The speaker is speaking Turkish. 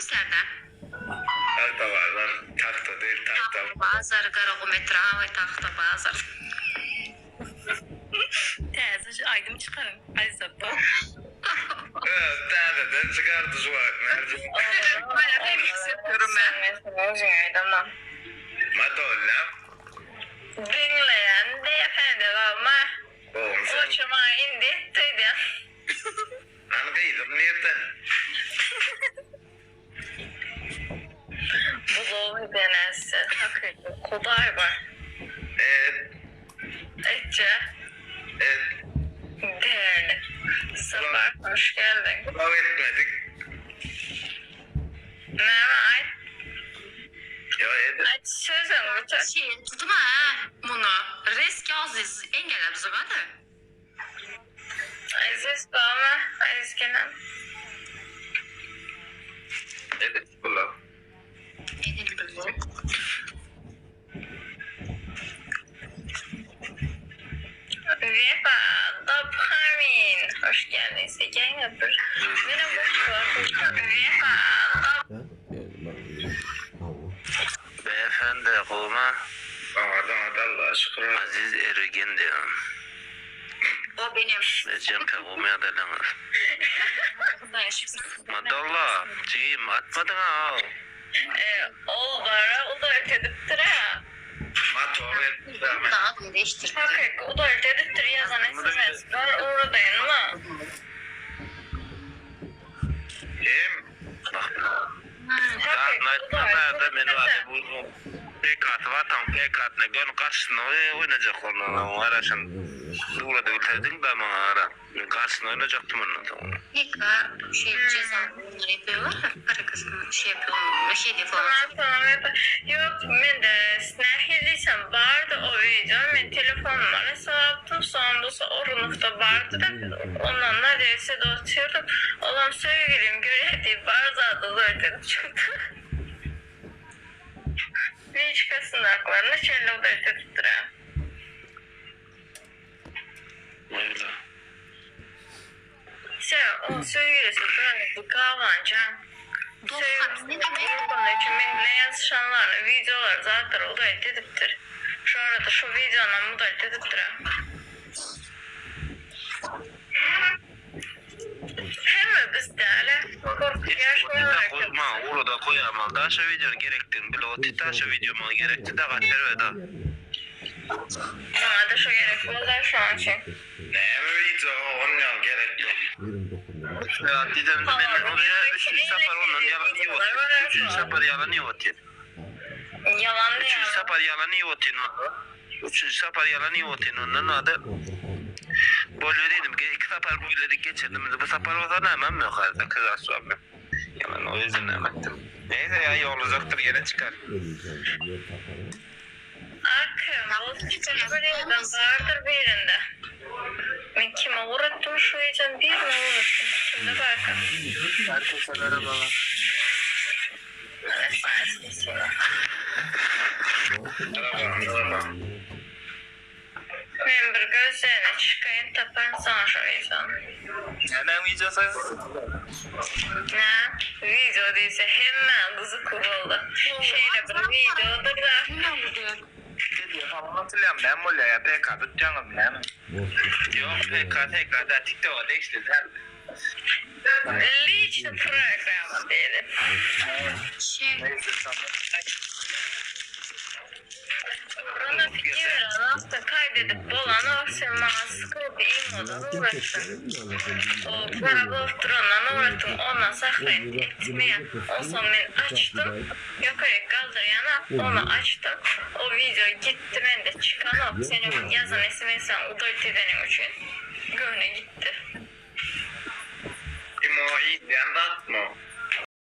serde? Tahta var lan. Tahta değil tahta. Bazar Karakumetra ve tahta bazar. Teyze aydım çıkarım. Hadi sapı. Evet, tahtadan çıkardı şu an. Nerede? Baya remix yapıyorum ben. Madonna. Dinleyen beyefendi ama Oğlum sen. uçuma indi dedi. Lan kıydım nereden? Buluğu denesi. Hakikaten koday var. Evet. Ece. Evet. Değerli. Sabah hoş geldin. Kulağı etmedik. Ne var? Ya evet. Ay sözüm bütün. Şey, tutma ha bunu. Risk aziz engellep zıvadı. Aziz baba. Aziz gelen. Evet. Kulağı. Edin bilir. Vefa. Daphamin. Hoş geldin. Segen yapır. Benim bu Vefa. Beyefendi kovma Adam Allah'a şükür. Aziz Ergen diyorum. O benim. Necem kovmaya dalınız. Madalla, ciyim atmadın ha. Ol bara. O da ötediptir ha. Motor etmiş ama. Daha da değiştir. Hakikaten o da ötediptir yazan SMS. Ben oradayım ama. Kim? Bak, Hakikaten o da da beni var. ötediptir. Bu PK'sı var tam PK'sına gönül karşısına oynayacak onu. Araşın. Burada ülkedin ben bana ara. Karşısına oynayacaktım onu. Yeka şey ceza bunları yapıyorlar. Para kısmı şey yapıyorlar. Hediye falan. Tamam. Yok ben de snahildiysem vardı o video. Ben telefon numarası yaptım. Sonrası Orunuf'ta vardı da ondan neredeyse de atıyordum. Oğlum sevgilim görevdi. Var zaten zaten çıktı. Bir çıkasın aklarına şöyle o da ötediptir ha. Öyle. O sevgilisi bırakıp kahvancan. Dostlar ne demek? Bunun için benimle yazışanlarla videolar zaten o da ediptir. Şu arada şu videonun bu da ediptir. Hem biz de öyle korku yaşmayarak Koyma, orada koyamam. Daha şu videonun gerektiğini bile o titaşa videomu gerekti de kaçır ve da. bana da şu gerekmezler şu an için. Ne mi video? Onun gerek yok. Ya dedim de ben oraya 3. sefer onun yalanı yok. 3. sefer yalanı yok. Yalan 3. ya. sefer yalanı yok. 3. sefer yalanı yok. Onun adı böyle dedim ki 2 sefer böyle geçirdim. Bu sefer o zaman hemen mi yukarıda kız asabım. Yalan o yüzden emettim. Neyse ya iyi olacaktır gene çıkar. Akım, o sıkıntı vardır birinde. Ben kime uğrattım şu yüzden bir mi uğrattım? Şimdi bakın. Herkese merhabalar. Merhaba. Ben bir gözlerine çıkayım tapan sana şu yüzden. Neden videosu? Ne? Video değilse hemen kızı kuruldu. Şeyle bir videoda da Hatırlıyorum ben böyle ya PK tutacağım ben. Yok PK da TikTok'a değiştirdiler. Лично программа dedi. Şey, Neyse tamam. Bana fikir hafta kaydedip dolanı akşam sıkıldı imodan uğraştım. O para bozdurandan uğraştım ondan saklayıp etmeye. O zaman ben açtım. Yukarı kaldırıyana onu açtım. O video gitti ben de çıkan o. Senin yazan SMS'en udayt edenim için. Gönle gitti. Kim o? İyi diyen de atma.